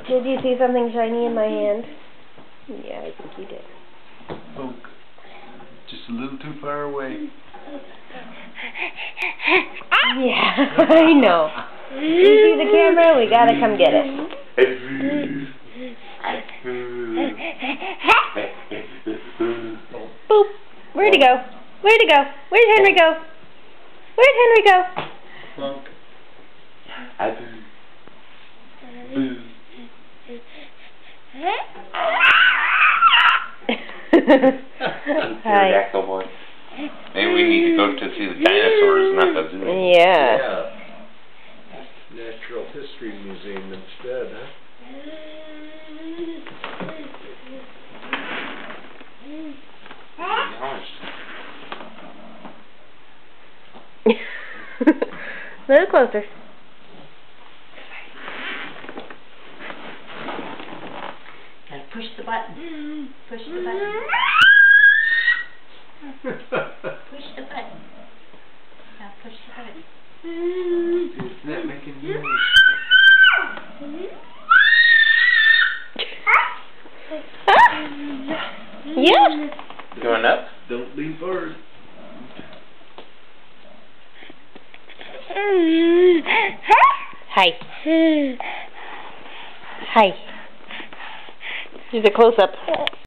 Did you see something shiny in my hand? Yeah, I think you did. Oh, just a little too far away. Yeah, I know. You see the camera? We gotta come get it. Boop. Where'd he go? Where'd he go? Where'd Henry go? Where'd Henry go? Plunk. Pterodactyl boy. Maybe we need to go to see the dinosaurs, not the zoo. Yeah. Natural History Museum instead, huh? A little closer. Gotta push the button. Push the button. Push the button. Now push the button. It's not making noise. Yeah. Going up? Don't lean forward. Hi. Hi. Here's a close-up.